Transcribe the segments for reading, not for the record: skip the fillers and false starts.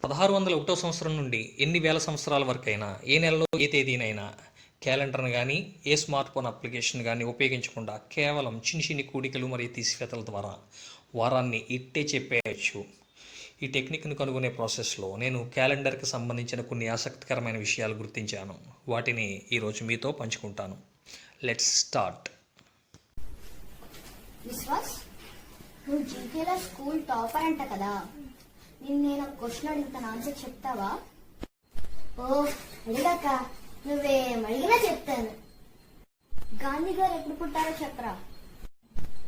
1601 సంవత్సరం నుండి ఎన్ని వేల సంవత్సరాల వరకైనా ఏ నెలలో ఏ తేదీనైనా క్యాలెండర్ను కానీ ఏ స్మార్ట్ ఫోన్ అప్లికేషన్ కానీ ఉపయోగించకుండా కేవలం చిన్ని చిన్ని కూడికలు మరియు తీసివేతల ద్వారా వారాన్ని ఇట్టే చెప్పేయచ్చు. ఈ టెక్నిక్ను కనుగొనే ప్రాసెస్లో నేను క్యాలెండర్కి సంబంధించిన కొన్ని ఆసక్తికరమైన విషయాలు గుర్తించాను. వాటిని ఈరోజు మీతో పంచుకుంటాను. Let's start. విశ్వాస్, నువ్వు జీకేలో స్కూల్ టాపర్ అంట కదా. నేను ఒక క్వశ్చన్ అడుగుతాను, ఆన్సర్ చెప్తావా? ఓ అడిగాక నువ్వేం అడిగినా చెప్తాను. గాంధీ గారు ఎప్పుడు పుట్టారో చెప్పరా?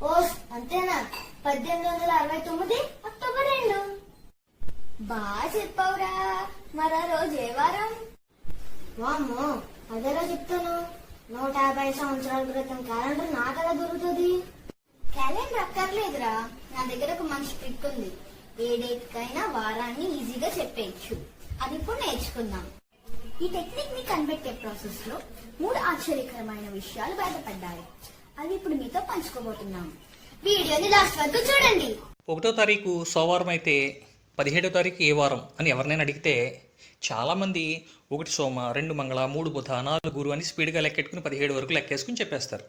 ఓ అంతేనా? 1869 అక్టోబర్ 2. బాగా చెప్పావురా. మరో రోజు ఏ వారం? వామ్మో, అదేలా చెప్తాను. 150 సంవత్సరాల క్రితం క్యాలెండర్ నాకలా దొరుకుతుంది. క్యాలెండర్ అక్కర్లేదురా, నా దగ్గర ఒక మంచి ట్రిక్ ఉంది. ఏ డేట్ కైనా వారాన్ని ఈజీగా చెప్పేయచ్చు. అది ఇప్పుడు నేర్చుకుందాం. ఈ టెక్నిక్ ని కనిపెట్టే ప్రాసెస్ లో 3 ఆశ్చర్యకరమైన విషయాలు బయటపడ్డాయి. అవి ఇప్పుడు మీతో పంచుకోబోతున్నాం. వీడియోని లాస్ట్ వరకు చూడండి. 1వ తారీఖు సోమవారం అయితే 17వ తారీఖు ఏ వారం అని ఎవరినైనా అడిగితే చాలామంది 1 సోమ, 2 మంగళ, 3 బుధ, 4 గురు అని స్పీడ్గా లెక్కెట్టుకుని 17 వరకు లెక్కేసుకుని చెప్పేస్తారు.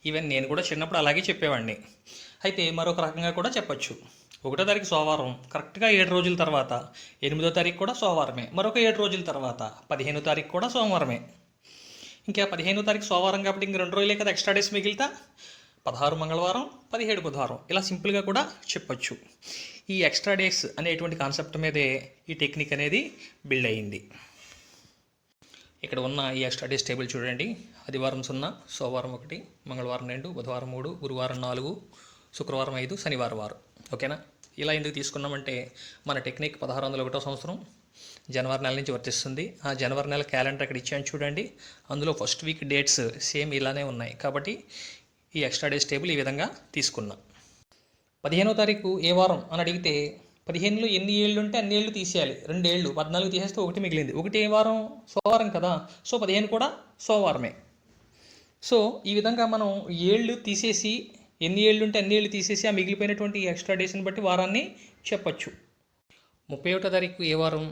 ఈవెన్ నేను కూడా చిన్నప్పుడు అలాగే చెప్పేవాడిని. అయితే మరొక రకంగా కూడా చెప్పచ్చు. 1వ తారీఖు సోమవారం కరెక్ట్గా 7 రోజుల తర్వాత 8వ తారీఖు కూడా సోమవారమే, మరొక 7 రోజుల తర్వాత 15వ తారీఖు కూడా సోమవారమే. ఇంకా 15వ తారీఖు సోమవారం కాబట్టి ఇంక 2 రోజులే కదా ఎక్స్ట్రా డేస్ మిగిలితా. 16 మంగళవారం, 17 బుధవారం ఇలా సింపుల్గా కూడా చెప్పచ్చు. ఈ ఎక్స్ట్రా డేస్ అనేటువంటి కాన్సెప్ట్ మీదే ఈ టెక్నిక్ అనేది బిల్డ్ అయ్యింది. ఇక్కడ ఉన్న ఈ ఎక్స్ట్రా డేస్ టేబుల్ చూడండి. ఆదివారం 0, సోమవారం 1, మంగళవారం 2, బుధవారం 3, గురువారం 4, శుక్రవారం 5, శనివారం 6. ఓకేనా? ఇలా ఎందుకు తీసుకున్నామంటే మన టెక్నిక్ 1601 సంవత్సరం జనవరి నెల నుంచి వర్తిస్తుంది. ఆ జనవరి నెల క్యాలెండర్ ఇక్కడ ఇచ్చాను చూడండి. అందులో ఫస్ట్ వీక్ డేట్స్ సేమ్ ఇలానే ఉన్నాయి కాబట్టి ఈ ఎక్స్ట్రా డేస్ టేబుల్ ఈ విధంగా తీసుకున్నాం. 15వ తారీఖు ఏ వారం అని అడిగితే 15లో ఎన్ని ఏళ్ళు ఉంటే అన్ని ఏళ్ళు తీసేయాలి. 2 ఏళ్ళు, 14 తీసేస్తే 1 మిగిలింది. 1 ఏ వారం? సోమవారం కదా. సో 15 కూడా సోమవారమే. సో ఈ విధంగా మనం ఏళ్ళు తీసేసి ఎన్ని ఏళ్ళు ఉంటే అన్ని ఏళ్ళు తీసేసి ఆ మిగిలిపోయినటువంటి ఎక్స్ట్రా డేస్ని బట్టి వారాన్ని చెప్పచ్చు. 31వ తారీఖు ఏ వారం?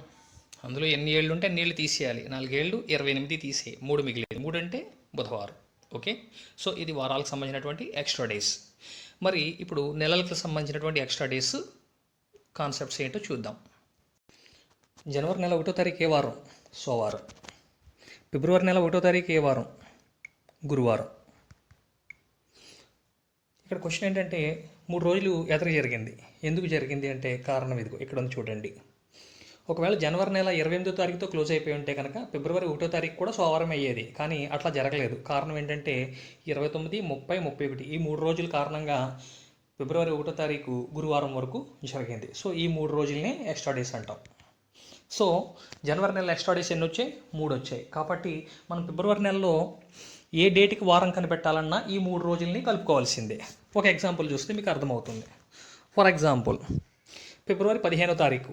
అందులో ఎన్ని ఏళ్ళు ఉంటే అన్ని ఏళ్ళు తీసేయాలి. 4 ఏళ్ళు, 28 తీసేయి, 3 మిగిలేదు. 3 అంటే బుధవారం. ఓకే, సో ఇది వారాలకు సంబంధించినటువంటి ఎక్స్ట్రా డేస్. మరి ఇప్పుడు నెలలకు సంబంధించినటువంటి ఎక్స్ట్రా డేస్ కాన్సెప్ట్స్ ఏంటో చూద్దాం. జనవరి నెల 1వ తారీఖు ఏ వారం? సోమవారం. ఫిబ్రవరి నెల 1వ తారీఖు ఏ వారం? గురువారం. ఇక్కడ క్వశ్చన్ ఏంటంటే 3 రోజులు ఎదురు జరిగింది. ఎందుకు జరిగింది అంటే కారణం ఇదిగో ఇక్కడ ఉంది చూడండి. ఒకవేళ జనవరి నెల 28వ తారీఖుతో క్లోజ్ అయిపోయి ఉంటే కనుక ఫిబ్రవరి 1వ తారీఖు కూడా సోమవారం అయ్యేది. కానీ అట్లా జరగలేదు. కారణం ఏంటంటే 29, 30, 31 ఈ 3 రోజుల కారణంగా ఫిబ్రవరి 1వ తారీఖు గురువారం వరకు జరిగింది. సో ఈ 3 రోజులనే ఎక్స్ట్రా డేస్ అంటాం. సో జనవరి నెల ఎక్స్ట్రా డేస్ ఎన్ని వచ్చాయి? 3 వచ్చాయి. కాబట్టి మనం ఫిబ్రవరి నెలలో ఏ డేట్కి వారం కనిపెట్టాలన్నా ఈ 3 రోజుల్ని కలుపుకోవాల్సిందే. ఒక ఎగ్జాంపుల్ చూస్తే మీకు అర్థమవుతుంది. ఫర్ ఎగ్జాంపుల్ ఫిబ్రవరి 15వ తారీఖు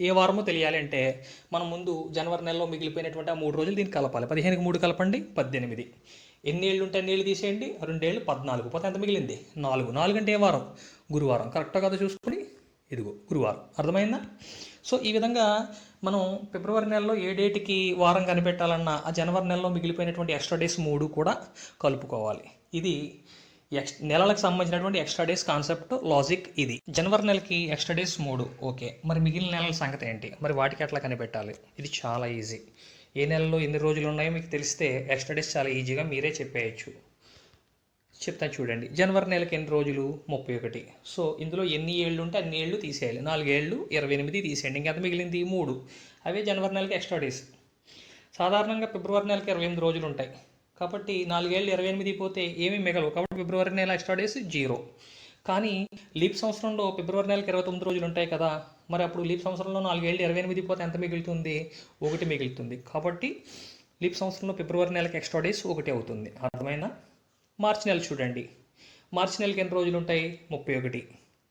ఏ వారమో తెలియాలి అంటే మనం ముందు జనవరి నెలలో మిగిలిపోయినటువంటి ఆ 3 రోజులు దీనికి కలపాలి. 15కి 3 కలపండి, 18. ఎన్ని ఏళ్ళు ఉంటే అన్ని ఏళ్ళు తీసేయండి. 2 ఏళ్ళు 14. పోతే ఎంత మిగిలింది? 4. 4 అంటే ఏ వారం? గురువారం. కరెక్ట్గా కదా చూసుకుని ఇదిగో గురువారం. అర్థమైందా? సో ఈ విధంగా మనం ఫిబ్రవరి నెలలో ఏ డేట్కి వారం కనిపెట్టాలన్నా ఆ జనవరి నెలలో మిగిలిపోయినటువంటి ఎక్స్ట్రా డేస్ 3 కూడా కలుపుకోవాలి. ఇది నెలలకు సంబంధించినటువంటి ఎక్స్ట్రా డేస్ కాన్సెప్ట్ లాజిక్ ఇది. జనవరి నెలకి ఎక్స్ట్రా డేస్ 3. ఓకే, మరి మిగిలిన నెలల సంగతి ఏంటి? మరి వాటికి ఎట్లా కనిపెట్టాలి? ఇది చాలా ఈజీ. ఏ నెలలో ఎన్ని రోజులు ఉన్నాయో మీకు తెలిస్తే ఎక్స్ట్రా డేస్ చాలా ఈజీగా మీరే చెప్పేయచ్చు. చెప్తాను చూడండి. జనవరి నెలకి ఎన్ని రోజులు? 31. సో ఇందులో ఎన్ని ఏళ్ళు ఉంటే అన్ని ఏళ్ళు తీసేయాలి. 4 ఏళ్ళు, 28 తీసేయండి. ఇంకెంత మిగిలింది? 3. అవే జనవరి నెలకి ఎక్స్ట్రా డేస్. సాధారణంగా ఫిబ్రవరి నెలకి 28 రోజులు ఉంటాయి కాబట్టి 4 ఏళ్ళు 28 పోతే ఏమీ మిగలవు. కాబట్టి ఫిబ్రవరి నెల ఎక్స్ట్రా డేస్ 0. కానీ లీప్ సంవత్సరంలో ఫిబ్రవరి నెలకి 29 రోజులు ఉంటాయి కదా. మరి అప్పుడు లీప్ సంవత్సరంలో 4 ఏళ్ళు 28 పోతే ఎంత మిగులుతుంది? 1 మిగులుతుంది. కాబట్టి లీప్ సంవత్సరంలో ఫిబ్రవరి నెలకి ఎక్స్ట్రా డేస్ 1 అవుతుంది. అర్థమైందా? మార్చి నెల చూడండి. మార్చి నెలకి ఎన్ని రోజులు ఉంటాయి? 31.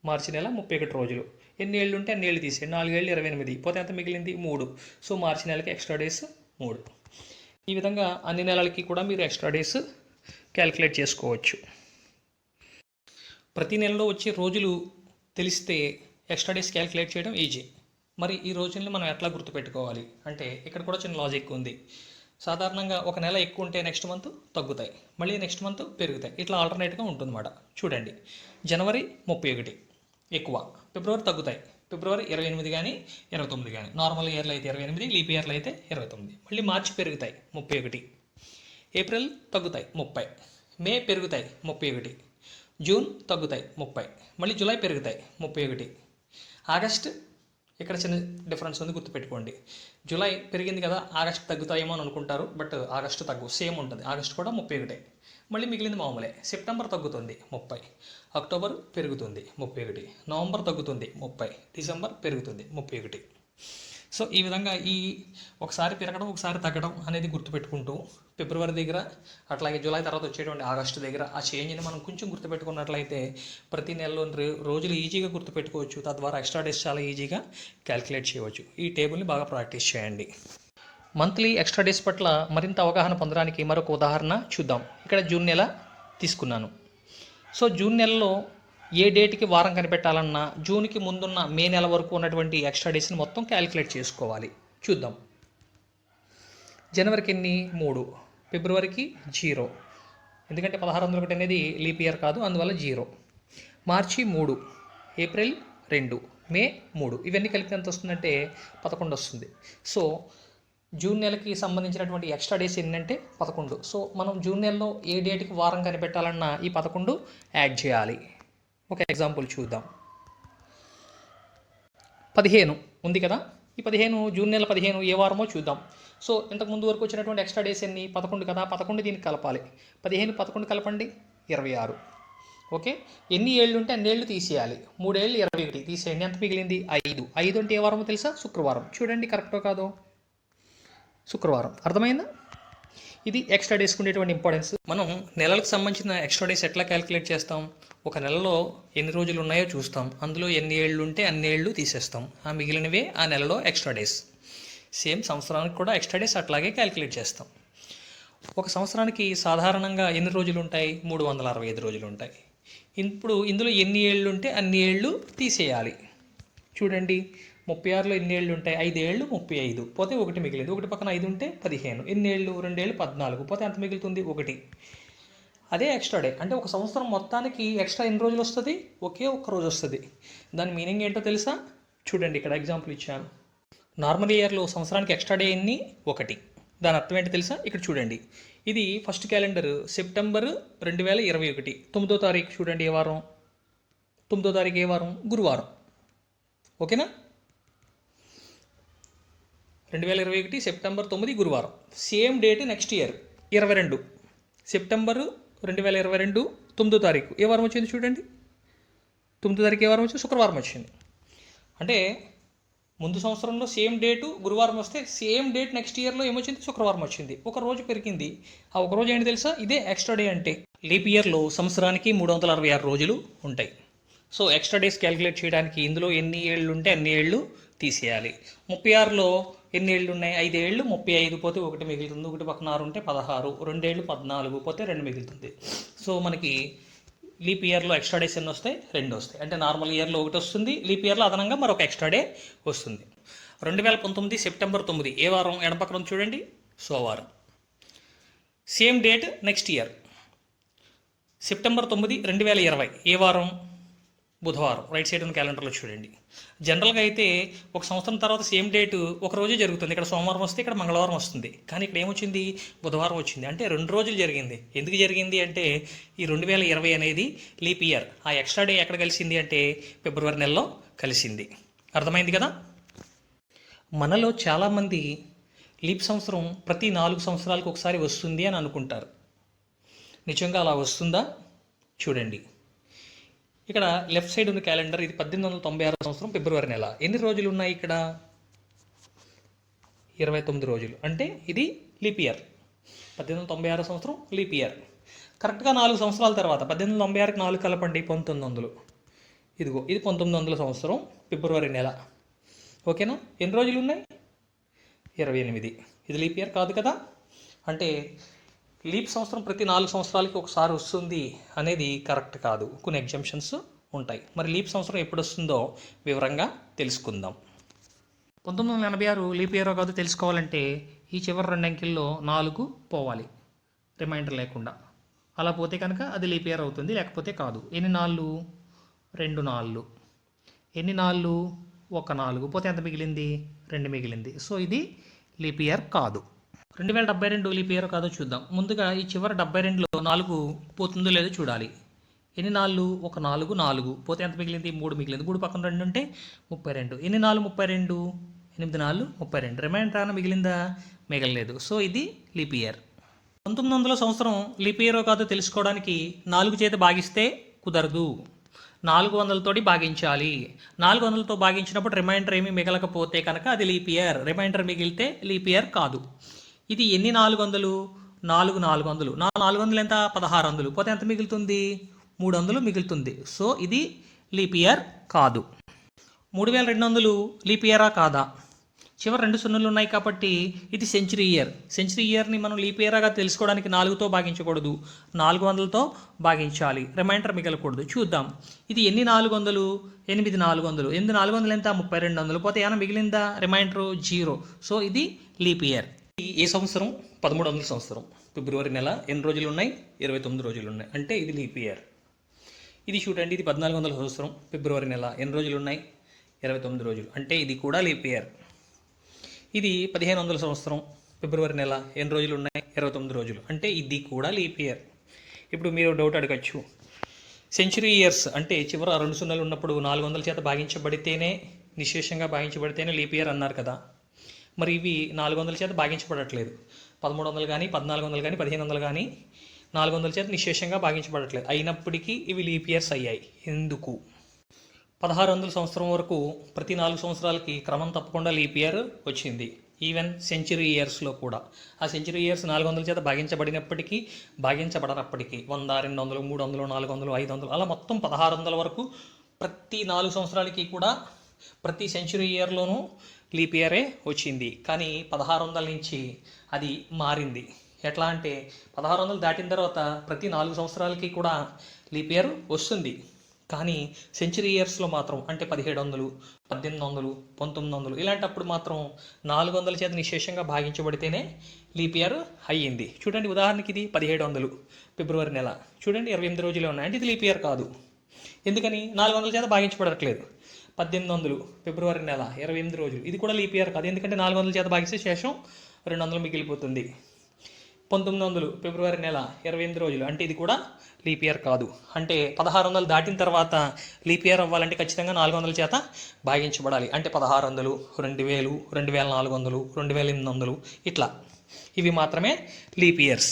మార్చి నెల 31 రోజులు. ఎన్ని ఏళ్ళు ఉంటే అన్ని ఏళ్ళు తీసేయండి. 4 ఏళ్ళు 28 పోతే ఎంత మిగిలింది? 3. సో మార్చి నెలకి ఎక్స్ట్రా డేస్ 3. ఈ విధంగా అన్ని నెలలకి కూడా మీరు ఎక్స్ట్రా డేస్ క్యాలిక్యులేట్ చేసుకోవచ్చు. ప్రతి నెలలో వచ్చే రోజులు తెలిస్తే ఎక్స్ట్రా డేస్ క్యాలిక్యులేట్ చేయడం ఈజీ. మరి ఈ రోజుల్ని మనం ఎట్లా గుర్తుపెట్టుకోవాలి అంటే ఇక్కడ కూడా చిన్న లాజిక్ ఉంది. సాధారణంగా ఒక నెల ఎక్కువ ఉంటే నెక్స్ట్ మంత్ తగ్గుతాయి, మళ్ళీ నెక్స్ట్ మంత్ పెరుగుతాయి, ఇట్లా ఆల్టర్నేట్గా ఉంటుందన్నమాట. చూడండి, జనవరి 31 ఎక్కువ, ఫిబ్రవరి తగ్గుతాయి, ఫిబ్రవరి 28 కానీ 29 కానీ, నార్మల్ ఇయర్లో అయితే 28, లీప్ ఇయర్లో అయితే 29, మళ్ళీ మార్చి పెరుగుతాయి 31, ఏప్రిల్ తగ్గుతాయి 30, మే పెరుగుతాయి 31, జూన్ తగ్గుతాయి 30, మళ్ళీ జూలై పెరుగుతాయి 31, ఆగస్ట్ ఇక్కడ చిన్న డిఫరెన్స్ ఉంది గుర్తుపెట్టుకోండి. జూలై పెరిగింది కదా, ఆగస్ట్ తగ్గుతాయేమో అని అనుకుంటారు, బట్ ఆగస్టు తగ్గు సేమ్ ఉంటుంది, ఆగస్ట్ కూడా 31, మళ్ళీ మిగిలింది మామూలే. సెప్టెంబర్ తగ్గుతుంది 30, అక్టోబర్ పెరుగుతుంది 31, నవంబర్ తగ్గుతుంది 30, డిసెంబర్ పెరుగుతుంది 31. సో ఈ విధంగా ఒకసారి పెరగడం ఒకసారి తగ్గడం అనేది గుర్తుపెట్టుకుంటూ ఫిబ్రవరి దగ్గర అట్లాగే జూలై తర్వాత వచ్చేటువంటి ఆగస్టు దగ్గర ఆ చేంజ్ని మనం కొంచెం గుర్తుపెట్టుకున్నట్లయితే ప్రతి నెలలో రోజులు ఈజీగా గుర్తుపెట్టుకోవచ్చు. తద్వారా ఎక్స్ట్రా డేస్ చాలా ఈజీగా క్యాలిక్యులేట్ చేయవచ్చు. ఈ టేబుల్ని బాగా ప్రాక్టీస్ చేయండి. మంత్లీ ఎక్స్ట్రా డేస్ పట్ల మరింత అవగాహన పొందడానికి మరొక ఉదాహరణ చూద్దాం. ఇక్కడ జూన్ నెల తీసుకున్నాను. సో జూన్ నెలలో ఏ డేట్కి వారం కనిపెట్టాలన్నా జూన్కి ముందున్న మే నెల వరకు ఉన్నటువంటి ఎక్స్ట్రా డేస్ని మొత్తం క్యాలిక్యులేట్ చేసుకోవాలి. చూద్దాం. జనవరికి ఎన్ని? 3, ఫిబ్రవరికి 0, ఎందుకంటే 1601 అనేది లీప్ ఇయర్ కాదు, అందువల్ల 0, మార్చి 3, ఏప్రిల్ 2, మే 3, ఇవన్నీ కలిపి ఎంత వస్తుందంటే 11 వస్తుంది. సో జూన్ నెలకి సంబంధించినటువంటి ఎక్స్ట్రా డేస్ ఏంటంటే 11. సో మనం జూన్ నెలలో ఏ డేట్కి వారం కనిపెట్టాలన్నా ఈ 11 యాడ్ చేయాలి. ఒక ఎగ్జాంపుల్ చూద్దాం. 15 ఉంది కదా, ఈ 15 జూన్ నెల 15 ఏ వారమో చూద్దాం. సో ఇంతకుముందు వరకు వచ్చినటువంటి ఎక్స్ట్రా డేస్ ఎన్ని? 11 కదా, 11 దీనికి కలపాలి. 15 11 కలపండి, 26. ఓకే, ఎన్ని ఏళ్ళు ఉంటే అన్ని ఏళ్ళు తీసేయాలి. 3 ఏళ్ళు 21 తీసేయండి, ఎంత మిగిలింది? 5. 5 అంటే ఏ వారమో తెలుసా? శుక్రవారం. చూడండి కరెక్టో కాదో? శుక్రవారం. అర్థమైందా? ఇది ఎక్స్ట్రా డేస్కి ఉండేటువంటి ఇంపార్టెన్స్. మనం నెలలకు సంబంధించిన ఎక్స్ట్రా డేస్ ఎట్లా క్యాలిక్యులేట్ చేస్తాం? ఒక నెలలో ఎన్ని రోజులు ఉన్నాయో చూస్తాం, అందులో ఎన్ని ఏళ్ళు ఉంటే అన్ని ఏళ్ళు తీసేస్తాం, ఆ మిగిలినవే ఆ నెలలో ఎక్స్ట్రా డేస్. సేమ్ సంవత్సరానికి కూడా ఎక్స్ట్రా డేస్ అట్లాగే క్యాలిక్యులేట్ చేస్తాం. ఒక సంవత్సరానికి సాధారణంగా ఎన్ని రోజులు ఉంటాయి? 365 రోజులు ఉంటాయి. ఇప్పుడు ఇందులో ఎన్ని ఏళ్ళు ఉంటే అన్ని ఏళ్ళు తీసేయాలి. చూడండి, 36లో ఎన్ని ఏళ్ళు ఉంటాయి? 5 ఏళ్ళు 35, పోతే 1 మిగిలింది. 1 పక్కన 5 ఉంటే 15. ఎన్ని ఏళ్ళు? 2 ఏళ్ళు 14, పోతే ఎంత మిగులుతుంది? 1. అదే ఎక్స్ట్రా డే. అంటే ఒక సంవత్సరం మొత్తానికి ఎక్స్ట్రా ఎన్ని రోజులు వస్తుంది? ఒకే ఒక్క రోజు వస్తుంది. దాని మీనింగ్ ఏంటో తెలుసా? చూడండి, ఇక్కడ ఎగ్జాంపుల్ ఇచ్చాను. నార్మల్ ఇయర్లో సంవత్సరానికి ఎక్స్ట్రా డే ఎన్ని? 1. దాని అర్థం ఏంటో తెలుసా? ఇక్కడ చూడండి, ఇది ఫస్ట్ క్యాలెండర్ సెప్టెంబర్ 2021, 9వ తారీఖు. చూడండి ఏ వారం? 9వ తారీఖు ఏ వారం? గురువారం. ఓకేనా? 2021 సెప్టెంబర్ 9 గురువారం. Same date next year 22 September 2022 9వ తారీఖు ఏ వారం వచ్చింది? చూడండి, 9వ తారీఖు ఏ వారం వచ్చింది? శుక్రవారం వచ్చింది. అంటే ముందు సంవత్సరంలో సేమ్ డేటు గురువారం వస్తే సేమ్ డేట్ నెక్స్ట్ ఇయర్లో ఏమొచ్చింది? శుక్రవారం వచ్చింది. ఒక రోజు పెరిగింది. ఆ ఒక రోజు ఏంటి తెలుసా? ఇదే ఎక్స్ట్రా డే అంటే. లీప్ ఇయర్లో సంవత్సరానికి 366 రోజులు ఉంటాయి. సో ఎక్స్ట్రా డేస్ క్యాలిక్యులేట్ చేయడానికి ఇందులో ఎన్ని ఏళ్ళు ఉంటే అన్ని ఏళ్ళు తీసేయాలి. 36లో ఎన్ని ఏళ్ళు ఉన్నాయి? 5 ఏళ్ళు 35, పోతే 1 మిగులుతుంది. 1 పక్కన 6 ఉంటే 16, 2 ఏళ్ళు 14, పోతే 2 మిగులుతుంది. సో మనకి లీప్ ఇయర్లో ఎక్స్ట్రా డేస్ ఎన్ని వస్తాయి? 2 వస్తాయి. అంటే నార్మల్ ఇయర్లో 1 వస్తుంది, లీప్ ఇయర్లో అదనంగా మరొక ఎక్స్ట్రా డే వస్తుంది. 2019 సెప్టెంబర్ 9 ఏ వారం? ఎడమ పక్కన చూడండి, సోమవారం. Same date next year September 9 2020 ఏ వారం? బుధవారం. రైట్ సైడ్ ఉన్న క్యాలెండర్లో చూడండి. జనరల్గా అయితే ఒక సంవత్సరం తర్వాత సేమ్ డేట్ ఒక రోజే జరుగుతుంది. ఇక్కడ సోమవారం వస్తే ఇక్కడ మంగళవారం వస్తుంది. కానీ ఇక్కడ ఏమొచ్చింది? బుధవారం వచ్చింది. అంటే 2 రోజులు జరిగింది. ఎందుకు జరిగింది అంటే ఈ 2020 అనేది లీప్ ఇయర్. ఆ ఎక్స్ట్రా డే ఎక్కడ కలిసింది అంటే ఫిబ్రవరి నెలలో కలిసింది. అర్థమైంది కదా? మనలో చాలామంది లీప్ సంవత్సరం ప్రతి 4 సంవత్సరాలకు ఒకసారి వస్తుంది అని అనుకుంటారు. నిజంగా అలా వస్తుందా? చూడండి, ఇక్కడ లెఫ్ట్ సైడ్ ఉన్న క్యాలెండర్ ఇది 1896 సంవత్సరం ఫిబ్రవరి నెల. ఎన్ని రోజులు ఉన్నాయి ఇక్కడ? 29 రోజులు. అంటే ఇది లీప్ ఇయర్. 1896 సంవత్సరం లీప్ ఇయర్. కరెక్ట్గా 4 సంవత్సరాల తర్వాత 1896కి 4 కలపండి, 1900. ఇదిగో ఇది 1900 సంవత్సరం ఫిబ్రవరి నెల. ఓకేనా? ఎన్ని రోజులు ఉన్నాయి? 28. ఇది లీప్ ఇయర్ కాదు కదా. అంటే లీప్ సంవత్సరం ప్రతి 4 సంవత్సరాలకి ఒకసారి వస్తుంది అనేది కరెక్ట్ కాదు. కొన్ని ఎగ్జంప్షన్స్ ఉంటాయి. మరి లీప్ సంవత్సరం ఎప్పుడు వస్తుందో వివరంగా తెలుసుకుందాం. 1986 లీప్ ఇయర్ కాదు తెలుసుకోవాలంటే ఈ చివరి 2 అంకెల్లో 4 పోవాలి రిమైండర్ లేకుండా. అలా పోతే కనుక అది లీప్ ఇయర్ అవుతుంది, లేకపోతే కాదు. ఎన్ని నాళ్ళు? 2 నాళ్ళు. ఎన్ని నాళ్ళు? 1 4. పోతే ఎంత మిగిలింది? 2 మిగిలింది. సో ఇది లీప్ ఇయర్ కాదు. 2072 లీప్ ఇయర్ కాదో చూద్దాం. ముందుగా ఈ చివరి 72లో 4 పోతుందో లేదో చూడాలి. ఎన్ని నాళ్ళు? 1 4 4. పోతే ఎంత మిగిలింది? 3 మిగిలింది. 3 పక్కన 2 ఉంటే 32. ఎన్ని నాళ్ళు? 32. 8 నాళ్ళు 32. రిమైండర్ ఏమైనా మిగిలిందా? మిగలలేదు. సో ఇది లీప్ ఇయర్. 1900 సంవత్సరం లీప్ ఇయర్ కాదో తెలుసుకోవడానికి 4 చేత భాగిస్తే కుదరదు. 400 తోటి భాగించాలి. 400తో భాగించినప్పుడు రిమైండర్ ఏమీ మిగలకపోతే కనుక అది లీప్ ఇయర్. రిమైండర్ మిగిలితే లీప్ ఇయర్ కాదు. ఇది ఎన్ని 400? 4 400. 400 ఎంత? 1600. పోతే ఎంత మిగులుతుంది? 300 మిగులుతుంది. సో ఇది లీప్ ఇయర్ కాదు. 3200 లీప్ ఇయరా కాదా? చివరి 2 సున్నులు ఉన్నాయి కాబట్టి ఇది సెంచరీ ఇయర్. సెంచరీ ఇయర్ని మనం లీప్ ఇయర్గా తెలుసుకోవడానికి 4తో భాగించకూడదు, 400తో భాగించాలి. రిమైండర్ మిగలకూడదు. చూద్దాం. ఇది ఎన్ని 400? 8 400. 8 400 ఎంత? 3200. పోతే ఏమైనా మిగిలిందా? రిమైండర్ 0. సో ఇది లీప్ ఇయర్. ఏ సంవత్సరం? 1300 సంవత్సరం. ఫిబ్రవరి నెల ఎన్ని రోజులు ఉన్నాయి? 29 రోజులు ఉన్నాయి. అంటే ఇది లీప్ ఇయర్. ఇది చూడండి, ఇది 1400 సంవత్సరం. ఫిబ్రవరి నెల ఎన్ని రోజులు ఉన్నాయి? 29 రోజులు. అంటే ఇది కూడా లీప్ ఇయర్. ఇది 1500 సంవత్సరం. ఫిబ్రవరి నెల ఎన్ని రోజులు ఉన్నాయి? 29 రోజులు. అంటే ఇది కూడా లీప్ ఇయర్. ఇప్పుడు మీరు డౌట్ అడగచ్చు, సెంచరీ ఇయర్స్ అంటే చివర 2 సున్నాలు ఉన్నప్పుడు 400 చేత భాగించబడితేనే, నిశేషంగా భాగించబడితేనే లీప్ ఇయర్ అన్నారు కదా. మరి ఇవి 400 చేత భాగించబడట్లేదు. 1300 కానీ 1400 కానీ 1500 కానీ 400 చేత నిశేషంగా భాగించబడట్లేదు. అయినప్పటికీ ఇవి లీప్ ఇయర్స్ అయ్యాయి. ఎందుకు? 1600 సంవత్సరం వరకు ప్రతి 4 సంవత్సరాలకి క్రమం తప్పకుండా లీప్ ఇయర్ వచ్చింది. ఈవెన్ సెంచరీ ఇయర్స్లో కూడా. ఆ సెంచరీ ఇయర్స్ 400 చేత భాగించబడినప్పటికీ, భాగించబడనప్పటికీ 100 200 300 400 500 అలా మొత్తం 1600 వరకు ప్రతి 4 సంవత్సరాలకి కూడా ప్రతి సెంచరీ ఇయర్లోనూ లీప్ ఇయరే వచ్చింది. కానీ 1600 నుంచి అది మారింది. ఎట్లా అంటే 1600 దాటిన తర్వాత ప్రతి 4 సంవత్సరాలకి కూడా లీప్ ఇయర్ వస్తుంది. కానీ సెంచరీ ఇయర్స్లో మాత్రం అంటే 1700 1800 1900 ఇలాంటప్పుడు మాత్రం 400 చేత నిశేషంగా భాగించబడితేనే లీప్ ఇయర్ అయ్యింది. చూడండి, ఉదాహరణకి ఇది 1700 ఫిబ్రవరి నెల. చూడండి, 28 రోజులే ఉన్నాయి. అంటే ఇది లీప్ ఇయర్ కాదు. ఎందుకని? 400 చేత భాగించబడట్లేదు. 1800 ఫిబ్రవరి నెల 28 రోజులు. ఇది కూడా లీప్ ఇయర్ కాదు. ఎందుకంటే 400 చేత భాగిస్తే శేషం 200 మిగిలిపోతుంది. 1900 ఫిబ్రవరి నెల 28 రోజులు. అంటే ఇది కూడా లీప్ ఇయర్ కాదు. అంటే 1600 దాటిన తర్వాత లీప్ ఇయర్ అవ్వాలంటే ఖచ్చితంగా 400 చేత భాగించబడాలి. అంటే 1600 2000 2400 2800 ఇట్లా. ఇవి మాత్రమే లీప్ ఇయర్స్.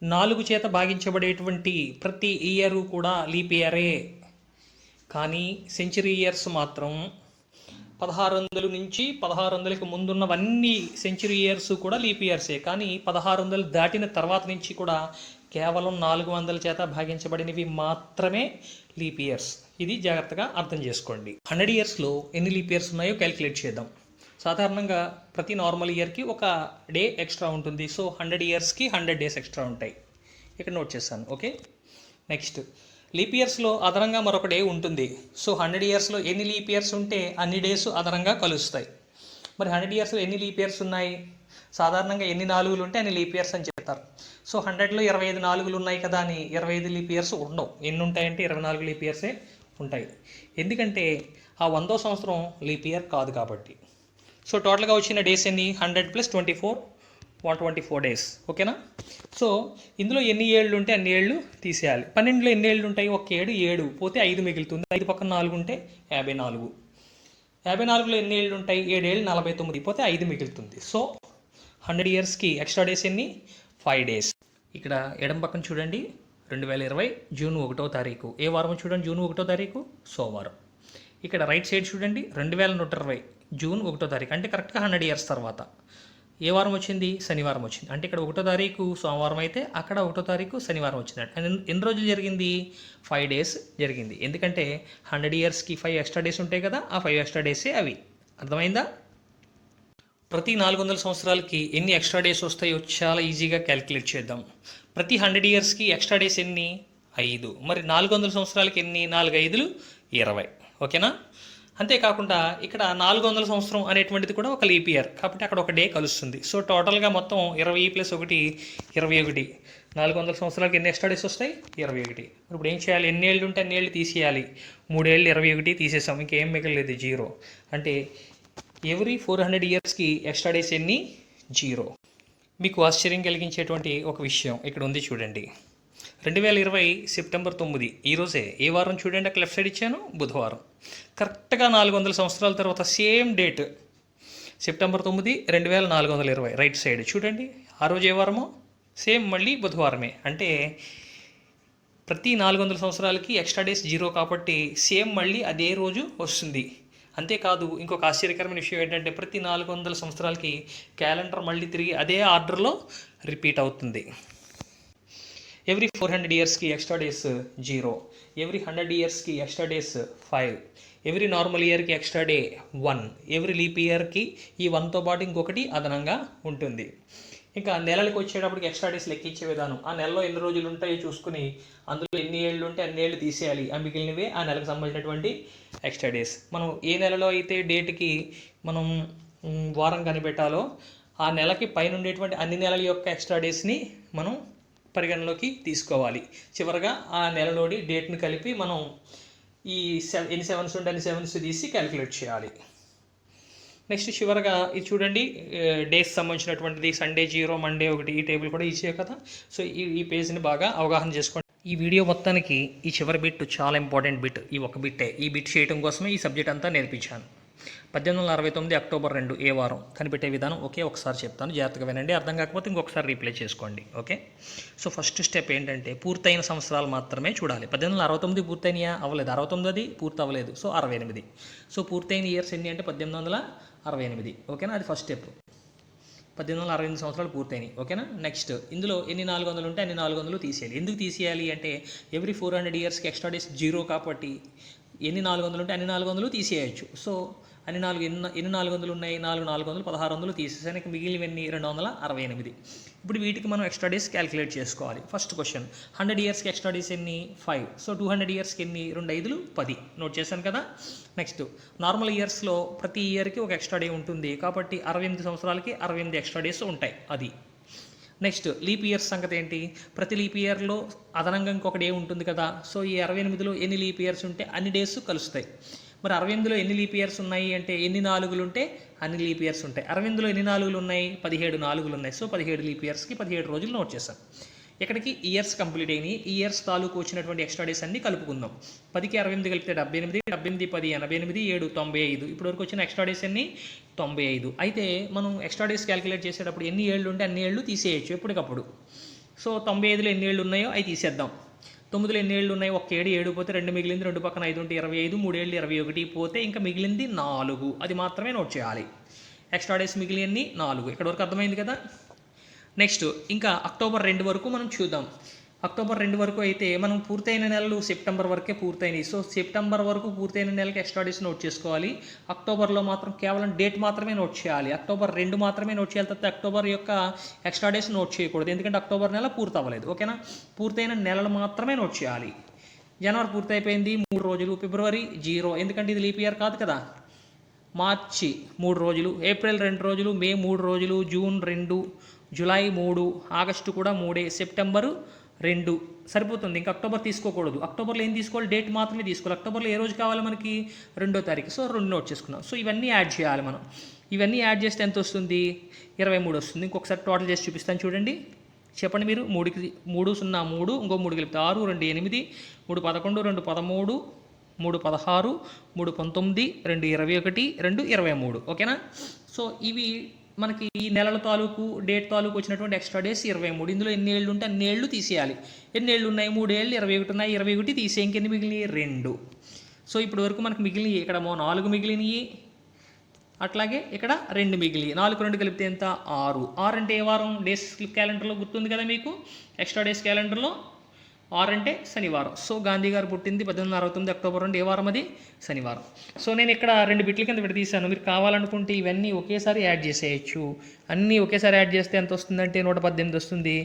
4 చేత భాగించబడేటువంటి ప్రతి ఇయరు కూడా లీప్ ఇయరే. కానీ సెంచరీ ఇయర్స్ మాత్రం 1600 నుంచి 1600కి ముందున్నవన్నీ సెంచరీ ఇయర్స్ కూడా లీప్ ఇయర్సే. కానీ 1600 దాటిన తర్వాత నుంచి కూడా కేవలం 400 చేత భాగించబడినవి మాత్రమే లీప్ ఇయర్స్. ఇది జాగ్రత్తగా అర్థం చేసుకోండి. 100 ఇయర్స్లో ఎన్ని లీప్ ఇయర్స్ ఉన్నాయో క్యాలిక్యులేట్ చేద్దాం. సాధారణంగా ప్రతి నార్మల్ ఇయర్కి ఒక డే ఎక్స్ట్రా ఉంటుంది. సో 100 ఇయర్స్కి 100 డేస్ ఎక్స్ట్రా ఉంటాయి. ఇక్కడ నోట్ చేస్తాను. ఓకే, నెక్స్ట్ లీప్ ఇయర్స్లో అదనంగా మరొక డే ఉంటుంది. సో 100 ఇయర్స్లో ఎన్ని లీప్ ఇయర్స్ ఉంటే అన్ని డేస్ అదనంగా కలుస్తాయి. మరి 100 ఇయర్స్లో ఎన్ని లీప్ ఇయర్స్ ఉన్నాయి? సాధారణంగా ఎన్ని 4లు ఉంటే అన్ని లీప్ ఇయర్స్ అని చెప్తారు. సో 100లో 25 4లు ఉన్నాయి కదా అని 25 లీప్ ఇయర్స్ ఉండవు. ఎన్ని ఉంటాయంటే 24 లీప్ ఇయర్సే ఉంటాయి. ఎందుకంటే ఆ 100వ సంవత్సరం లీప్ ఇయర్ కాదు కాబట్టి. సో టోటల్గా వచ్చిన డేస్ ఎన్ని? 100 + 24 124 డేస్. ఓకేనా? సో ఇందులో ఎన్ని ఏళ్ళు ఉంటే అన్ని ఏళ్ళు తీసేయాలి. 12లో ఎన్ని ఏళ్ళు ఉంటాయి? ఒక 7 పోతే 5 మిగులుతుంది. 5 పక్కన 4 ఉంటే 54. 54లో ఎన్ని ఏళ్ళు ఉంటాయి? 7 ఏళ్ళు 49 పోతే 5 మిగులుతుంది. సో 100 ఇయర్స్కి ఎక్స్ట్రా డేస్ ఎన్ని? 5 డేస్. ఇక్కడ ఎడం పక్కన చూడండి, 2020 జూన్ 1వ తారీఖు. ఏ వారం చూడండి? జూన్ 1వ తారీఖు సోమవారం. ఇక్కడ రైట్ సైడ్ చూడండి, 2120 జూన్ 1వ తారీఖు. అంటే కరెక్ట్గా 100 ఇయర్స్ తర్వాత ఏ వారం వచ్చింది? శనివారం వచ్చింది. అంటే ఇక్కడ 1వ తారీఖు సోమవారం అయితే అక్కడ 1వ తారీఖు శనివారం వచ్చింది. ఎన్ని రోజులు జరిగింది? 5 డేస్ జరిగింది. ఎందుకంటే 100 ఇయర్స్కి 5 ఎక్స్ట్రా డేస్ ఉంటాయి కదా, ఆ 5 ఎక్స్ట్రా డేసే అవి. అర్థమైందా? ప్రతి 400 సంవత్సరాలకి ఎన్ని ఎక్స్ట్రా డేస్ వస్తాయో చాలా ఈజీగా క్యాలిక్యులేట్ చేద్దాం. ప్రతి 100 ఇయర్స్కి ఎక్స్ట్రా డేస్ ఎన్ని? 5. మరి 400 సంవత్సరాలకి ఎన్ని? 4 5 20. ఓకేనా? అంతేకాకుండా ఇక్కడ 400 సంవత్సరం అనేటువంటిది కూడా ఒక లీప్ ఇయర్ కాబట్టి అక్కడ ఒక డే కలుస్తుంది. సో టోటల్గా మొత్తం 20 + 1 21. 400 సంవత్సరాలకి ఎన్ని ఎక్స్ట్రా డేస్ వస్తాయి? 21. ఇప్పుడు ఏం చేయాలి? ఎన్ని ఏళ్ళు ఉంటే అన్ని ఏళ్ళు తీసేయాలి. 3 ఏళ్ళు 21 తీసేసాం, ఇంకేం మిగలేదు, 0. అంటే ఎవ్రీ 400 ఇయర్స్కి ఎక్స్ట్రా డేస్ ఎన్ని? 0. మీకు ఆశ్చర్యం కలిగించేటువంటి ఒక విషయం ఇక్కడ ఉంది చూడండి. 2020 సెప్టెంబర్ 9 ఈరోజే. ఏ వారం చూడండి, అక్కడ లెఫ్ట్ సైడ్ ఇచ్చాను, బుధవారం. కరెక్ట్గా 400 సంవత్సరాల తర్వాత same date September 9 2420 right side చూడండి. ఆ రోజు ఏ వారమో సేమ్ మళ్ళీ బుధవారమే. అంటే ప్రతి 400 సంవత్సరాలకి ఎక్స్ట్రా డేస్ 0 కాబట్టి సేమ్ మళ్ళీ అదే రోజు వస్తుంది. అంతేకాదు ఇంకొక ఆశ్చర్యకరమైన విషయం ఏంటంటే ప్రతి 400 సంవత్సరాలకి క్యాలెండర్ మళ్ళీ తిరిగి అదే ఆర్డర్లో రిపీట్ అవుతుంది. ఎవ్రీ 400 ఇయర్స్కి ఎక్స్ట్రా డేస్ 0, ఎవ్రీ 100 ఇయర్స్కి ఎక్స్ట్రా డేస్ 5, ఎవ్రీ నార్మల్ ఇయర్కి ఎక్స్ట్రా డే 1, ఎవ్రీ లీప్ ఇయర్కి ఈ 1తో పాటు ఇంకొకటి అదనంగా ఉంటుంది. ఇంకా నెలలకు వచ్చేటప్పటికి ఎక్స్ట్రా డేస్ లెక్కించే విధానం, ఆ నెలలో ఎన్ని రోజులు ఉంటాయో చూసుకుని అందులో ఎన్ని ఏళ్ళు ఉంటే అన్ని ఏళ్ళు తీసేయాలి, ఆ మిగిలినవే ఆ నెలకు సంబంధించినటువంటి ఎక్స్ట్రా డేస్. మనం ఏ నెలలో అయితే డేట్కి మనం వారం కనిపెట్టాలో ఆ నెలకి పైన ఉండేటువంటి అన్ని నెలల యొక్క ఎక్స్ట్రా డేస్ని మనం పరిగణలోకి తీసుకోవాలి. చివరగా ఆ నెలలోని డేట్ని కలిపి మనం ఈ ఎన్ని 7s ఉంటే అన్ని 7s తీసి క్యాలిక్యులేట్ చేయాలి. నెక్స్ట్ చివరగా ఇది చూడండి, డేస్ సంబంధించినటువంటిది సండే 0, మండే 1, ఈ టేబుల్ కూడా ఇచ్చే కదా. సో ఈ పేజ్ని బాగా అవగాహన చేసుకోండి. ఈ వీడియో మొత్తానికి ఈ చివరి బిట్ చాలా ఇంపార్టెంట్ బిట్. ఈ ఒక బిట్టే, ఈ బిట్ చేయడం కోసమే ఈ సబ్జెక్ట్ అంతా నేర్పించాను. 1869 అక్టోబర్ 2 ఏ వారం కనిపెట్టే విధానం ఒకే ఒకసారి చెప్తాను, జాగ్రత్తగా వినండి. అర్థం కాకపోతే ఇంకొకసారి రీప్లే చేసుకోండి. ఓకే. సో ఫస్ట్ స్టెప్ ఏంటంటే పూర్తయిన సంవత్సరాలు మాత్రమే చూడాలి. 1869 పూర్తయినాయా? అవ్వలేదు. 69 పూర్తి అవ్వలేదు, సో 68. సో పూర్తయిన ఇయర్స్ ఎన్ని అంటే 1868. ఓకేనా, అది ఫస్ట్ స్టెప్. 1868 సంవత్సరాలు పూర్తయినాయి. ఓకేనా. నెక్స్ట్ ఇందులో ఎన్ని 400 ఉంటే అన్ని 400 తీసేయాలి. ఎందుకు తీసేయాలి అంటే ఎవ్రీ 400 ఇయర్స్కి ఎక్స్ట్రా డేస్ 0 కాబట్టి ఎన్ని 400 ఉంటే అన్ని 400 తీసేయచ్చు. సో ఎన్ని 400 ఉన్నాయి? 400 1600 తీసేసానికి మిగిలినవన్నీ 268. ఇప్పుడు వీటికి మనం ఎక్స్ట్రా డేస్ క్యాలిక్యులేట్ చేసుకోవాలి. ఫస్ట్ క్వశ్చన్, 100 ఇయర్స్కి ఎక్స్ట్రా డేస్ ఎన్ని? 5. సో 200 ఇయర్స్కి ఎన్ని? 2 5 10. నోట్ చేశాను కదా. నెక్స్ట్ నార్మల్ ఇయర్స్లో ప్రతి ఇయర్కి ఒక ఎక్స్ట్రా డే ఉంటుంది కాబట్టి 68 సంవత్సరాలకి 68 ఎక్స్ట్రా డేస్ ఉంటాయి. అది నెక్స్ట్ లీప్ ఇయర్స్ సంగతి ఏంటి? ప్రతి లీప్ ఇయర్లో అదనంగా ఇంకొక డే ఉంటుంది కదా. సో ఈ 68లో ఎన్ని లీప్ ఇయర్స్ ఉంటే అన్ని డేస్ కలుస్తాయి. మరి 68లో ఎన్ని లీప్ ఇయర్స్ ఉన్నాయి అంటే ఎన్ని 4లు ఉంటే అన్ని లీప్ ఇయర్స్ ఉంటాయి. 68లో ఎన్ని 4లు ఉన్నాయి? 17 4లు ఉన్నాయి. సో 17 లీప్ ఇయర్స్కి 17 రోజులు నోట్ చేశాను. ఇక్కడికి ఇయర్స్ కంప్లీట్ అయినాయి. ఈ ఇయర్స్ తాలూకు వచ్చినటువంటి ఎక్స్ట్రా డేస్ అన్ని కలుపుకుందాం. 10కి 68 కలిపితే 78, 78 10 88, 7 95. ఇప్పటివరకు వచ్చిన ఎక్స్ట్రా డేస్ అన్ని 95. అయితే మనం ఎక్స్ట్రా డేస్ క్యాలిక్యులేట్ చేసేటప్పుడు ఎన్ని ఏళ్ళు ఉంటే అన్ని ఏళ్ళు తీసేయచ్చు ఎప్పటికప్పుడు. సో 95లో ఎన్ని ఏళ్ళు ఉన్నాయో అవి తీసేద్దాం. 9లో ఎన్ని ఏళ్ళు ఉన్నాయి? 1 7, 7 పోతే 2 మిగిలింది, 2 పక్కన 5 ఉంటే 25, 3 ఏళ్ళు 21 పోతే ఇంకా మిగిలింది 4. అది మాత్రమే నోట్ చేయాలి. ఎక్స్ట్రా డేస్ మిగిలినన్ని 4. ఇక్కడ వరకు అర్థమైంది కదా. నెక్స్ట్ ఇంకా అక్టోబర్ 2 వరకు మనం చూద్దాం. అక్టోబర్ 2 వరకు అయితే మనం పూర్తయిన నెలలు సెప్టెంబర్ వరకే పూర్తయినాయి. సో సెప్టెంబర్ వరకు పూర్తయిన నెలకి ఎక్స్ట్రా డేస్ నోట్ చేసుకోవాలి. అక్టోబర్లో మాత్రం కేవలం డేట్ మాత్రమే నోట్ చేయాలి. అక్టోబర్ 2 మాత్రమే నోట్ చేయాలి తప్ప అక్టోబర్ యొక్క ఎక్స్ట్రా డేస్ నోట్ చేయకూడదు. ఎందుకంటే అక్టోబర్ నెల పూర్తి అవ్వలేదు. ఓకేనా. పూర్తయిన నెలలు మాత్రమే నోట్ చేయాలి. జనవరి పూర్తయిపోయింది, 3 రోజులు. ఫిబ్రవరి 0, ఎందుకంటే ఇది లీప్ ఇయర్ కాదు కదా. మార్చి 3 రోజులు, ఏప్రిల్ 2 రోజులు, మే 3 రోజులు, జూన్ 2, జూలై 3, ఆగస్టు కూడా 3, సెప్టెంబరు 2 సరిపోతుంది. ఇంకా అక్టోబర్ తీసుకోకూడదు. అక్టోబర్లో ఏం తీసుకోవాలి? డేట్ మాత్రమే తీసుకోవాలి. అక్టోబర్లో ఏ రోజు కావాలి మనకి? 2వ తారీఖు. సో 2 నోట్ చేసుకున్నాం. సో ఇవన్నీ యాడ్ చేయాలి మనం. ఇవన్నీ యాడ్ చేస్తే ఎంత వస్తుంది? 23 వస్తుంది. ఇంకొకసారి టోటల్ చేసి చూపిస్తాను చూడండి. చెప్పండి మీరు. 3కి 3 0 3, ఇంకో 3 కలిపితే 6, 2 8, 3 11, 2 13, 3 16, 3 19, 2 21, 2 23. ఓకేనా. సో ఇవి మనకి ఈ నెలల తాలూకు డేట్ తాలూకు వచ్చినటువంటి ఎక్స్ట్రా డేస్ 23. ఇందులో ఎన్ని ఏళ్ళు ఉంటే అన్ని ఏళ్ళు తీసేయాలి. ఎన్ని ఏళ్ళు ఉన్నాయి? 3 ఏళ్ళు, 21 ఉన్నాయి. 21 తీసే ఇంకెన్ని మిగిలినవి? 2. సో ఇప్పటి వరకు మనకు మిగిలినవి ఇక్కడ 4 మిగిలినవి, అట్లాగే ఇక్కడ 2 మిగిలినవి. 4 2 కలిపితే ఎంత? 6. 6 అంటే ఏ వారం? డేస్ క్యాలెండర్లో గుర్తుంది కదా మీకు, ఎక్స్ట్రా డేస్ క్యాలెండర్లో. 6 అంటే శనివారం. సో గాంధీ గారు పుట్టింది 1869 అక్టోబర్ 2 ఏ వారం? అది శనివారం. సో నేను ఇక్కడ 2 బిట్ల కింద విడదీశాను. మీరు కావాలనుకుంటే ఇవన్నీ ఒకేసారి యాడ్ చేసేయచ్చు. అన్నీ ఒకేసారి యాడ్ చేస్తే ఎంత వస్తుందంటే 118 వస్తుంది.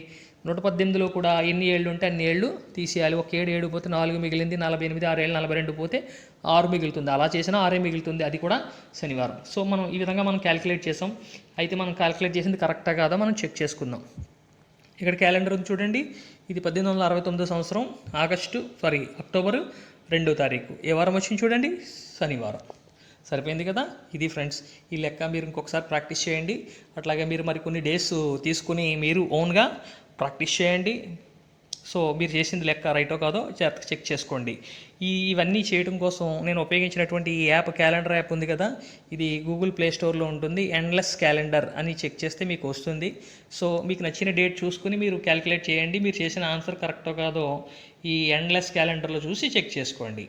118లో కూడా ఎన్ని ఏళ్ళు ఉంటే అన్ని ఏళ్ళు తీసేయాలి. ఒక 7 పోతే 4 మిగిలింది, 48 6 ఏళ్ళు 42 పోతే 6 మిగులుతుంది. అలా చేసినా 6 మిగులుతుంది, అది కూడా శనివారం. సో మనం ఈ విధంగా మనం క్యాలిక్యులేట్ చేసాం. అయితే మనం క్యాలిక్యులేట్ చేసింది కరెక్టా కాదా మనం చెక్ చేసుకుందాం. ఇక్కడ క్యాలెండర్ ఉంది చూడండి. ఇది 1869 సంవత్సరం అక్టోబర్ 2వ తారీఖు. ఏ వారం వచ్చింది చూడండి, శనివారం. సరిపోయింది కదా. ఇది ఫ్రెండ్స్ ఈ లెక్క మీరు ఇంకొకసారి ప్రాక్టీస్ చేయండి. అట్లాగే మీరు మరికొన్ని డేస్ తీసుకుని మీరు ఓన్గా ప్రాక్టీస్ చేయండి. సో మీరు చేసింది లెక్క రైటో కాదో చెక్ చేసుకోండి. ఇవన్నీ చేయడం కోసం నేను ఉపయోగించినటువంటి ఈ యాప్, క్యాలెండర్ యాప్ ఉంది కదా, ఇది గూగుల్ ప్లే స్టోర్లో ఉంటుంది. ఎండ్లెస్ క్యాలెండర్ అని చెక్ చేస్తే మీకు వస్తుంది. సో మీకు నచ్చిన డేట్ చూసుకుని మీరు క్యాలిక్యులేట్ చేయండి. మీరు చేసిన ఆన్సర్ కరెక్టో కాదో ఈ ఎండ్లెస్ క్యాలెండర్లో చూసి చెక్ చేసుకోండి.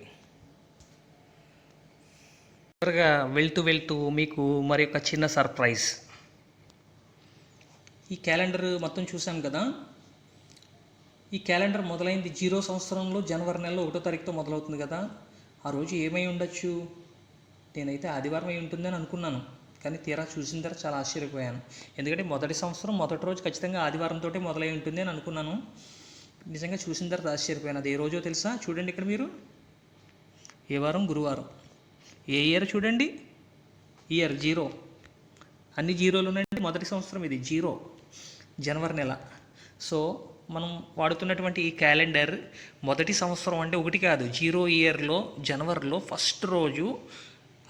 చివరిగా వెళ్తూ మీకు మరి ఒక చిన్న సర్ప్రైజ్. ఈ క్యాలెండర్ మొత్తం చూసాం కదా. ఈ క్యాలెండర్ మొదలైంది 0 సంవత్సరంలో జనవరి నెలలో 1వ తారీఖుతో మొదలవుతుంది కదా. ఆ రోజు ఏమై ఉండొచ్చు? నేనైతే ఆదివారం అయి ఉంటుందని అనుకున్నాను, కానీ తీరా చూసిన తర్వాత చాలా ఆశ్చర్యపోయాను. ఎందుకంటే మొదటి సంవత్సరం మొదటి రోజు ఖచ్చితంగా ఆదివారంతో మొదలై ఉంటుంది అని అనుకున్నాను. నిజంగా చూసిన తర్వాత ఆశ్చర్యపోయాను. అది ఏ రోజో తెలుసా? చూడండి ఇక్కడ మీరు, ఏ వారం? గురువారం. ఏ ఇయర్ చూడండి, ఇయర్ 0, అన్ని జీరోలు ఉన్నాయండి. మొదటి సంవత్సరం ఇది 0, జనవరి నెల. సో మనం వాడుతున్నటువంటి ఈ క్యాలెండర్ మొదటి సంవత్సరం అంటే 1 కాదు, 0 ఇయర్లో జనవరిలో ఫస్ట్ రోజు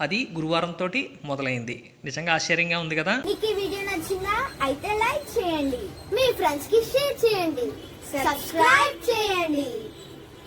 అది గురువారంతో మొదలైంది. నిజంగా ఆశ్చర్యంగా ఉంది కదా. మీకు ఈ వీడియో నచ్చిందా? అయితే లైక్ చేయండి, మీ ఫ్రెండ్స్ కి షేర్ చేయండి, సబ్స్క్రైబ్ చేయండి.